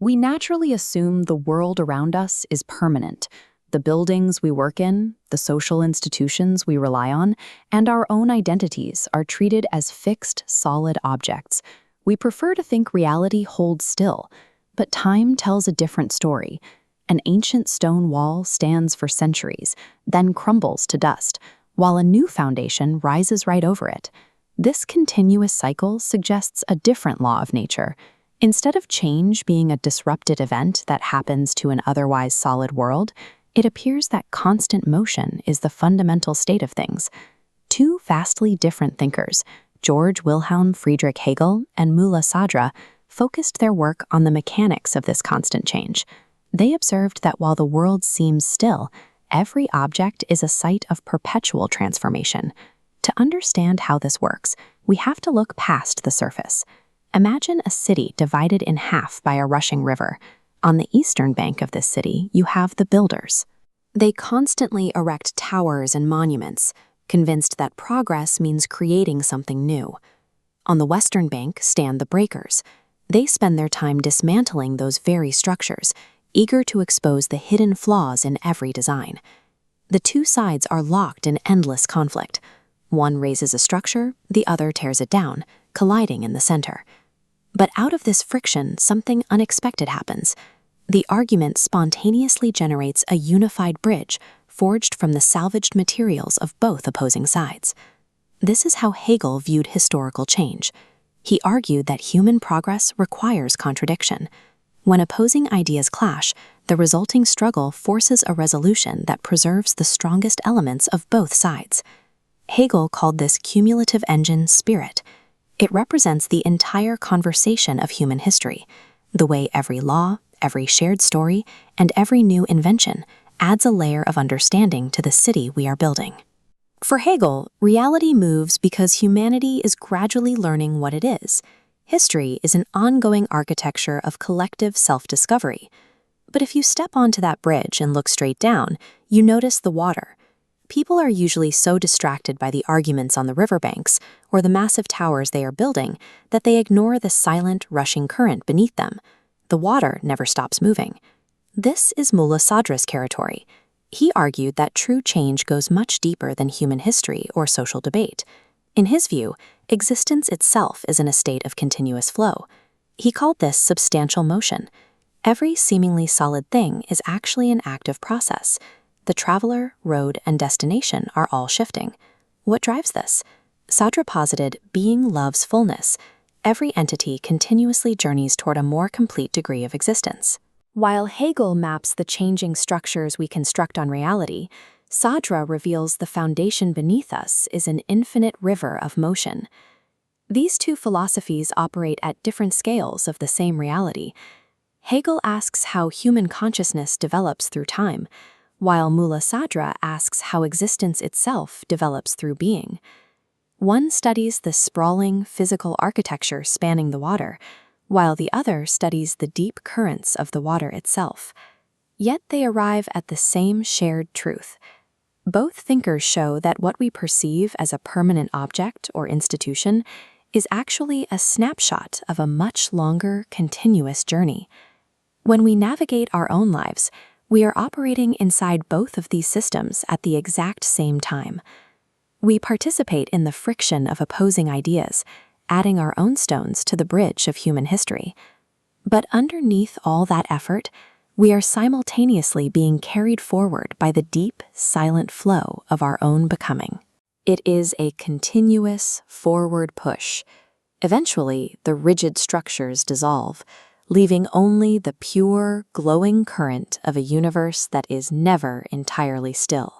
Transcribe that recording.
We naturally assume the world around us is permanent. The buildings we work in, the social institutions we rely on, and our own identities are treated as fixed, solid objects. We prefer to think reality holds still, but time tells a different story. An ancient stone wall stands for centuries, then crumbles to dust, while a new foundation rises right over it. This continuous cycle suggests a different law of nature. Instead of change being a disrupted event that happens to an otherwise solid world, it appears that constant motion is the fundamental state of things. Two vastly different thinkers, Georg Wilhelm Friedrich Hegel and Mulla Sadra, focused their work on the mechanics of this constant change. They observed that while the world seems still, every object is a site of perpetual transformation. To understand how this works, we have to look past the surface. Imagine a city divided in half by a rushing river. On the eastern bank of this city, you have the builders. They constantly erect towers and monuments, convinced that progress means creating something new. On the western bank stand the breakers. They spend their time dismantling those very structures, eager to expose the hidden flaws in every design. The two sides are locked in endless conflict. One raises a structure, the other tears it down, colliding in the center. But out of this friction, something unexpected happens. The argument spontaneously generates a unified bridge forged from the salvaged materials of both opposing sides. This is how Hegel viewed historical change. He argued that human progress requires contradiction. When opposing ideas clash, the resulting struggle forces a resolution that preserves the strongest elements of both sides. Hegel called this cumulative engine spirit. It represents the entire conversation of human history, the way every law, every shared story, and every new invention adds a layer of understanding to the city we are building. For Hegel, reality moves because humanity is gradually learning what it is. History is an ongoing architecture of collective self-discovery. But if you step onto that bridge and look straight down, you notice the water. People are usually so distracted by the arguments on the riverbanks or the massive towers they are building that they ignore the silent, rushing current beneath them. The water never stops moving. This is Mulla Sadra's territory. He argued that true change goes much deeper than human history or social debate. In his view, existence itself is in a state of continuous flow. He called this substantial motion. Every seemingly solid thing is actually an active process. The traveler, road, and destination are all shifting. What drives this? Sadra posited being loves fullness. Every entity continuously journeys toward a more complete degree of existence. While Hegel maps the changing structures we construct on reality, Sadra reveals the foundation beneath us is an infinite river of motion. These two philosophies operate at different scales of the same reality. Hegel asks how human consciousness develops through time, while Mulla Sadra asks how existence itself develops through being. One studies the sprawling physical architecture spanning the water, while the other studies the deep currents of the water itself. Yet they arrive at the same shared truth. Both thinkers show that what we perceive as a permanent object or institution is actually a snapshot of a much longer, continuous journey. When we navigate our own lives, we are operating inside both of these systems at the exact same time. We participate in the friction of opposing ideas, adding our own stones to the bridge of human history. But underneath all that effort, we are simultaneously being carried forward by the deep, silent flow of our own becoming. It is a continuous forward push. Eventually, the rigid structures dissolve, leaving only the pure, glowing current of a universe that is never entirely still.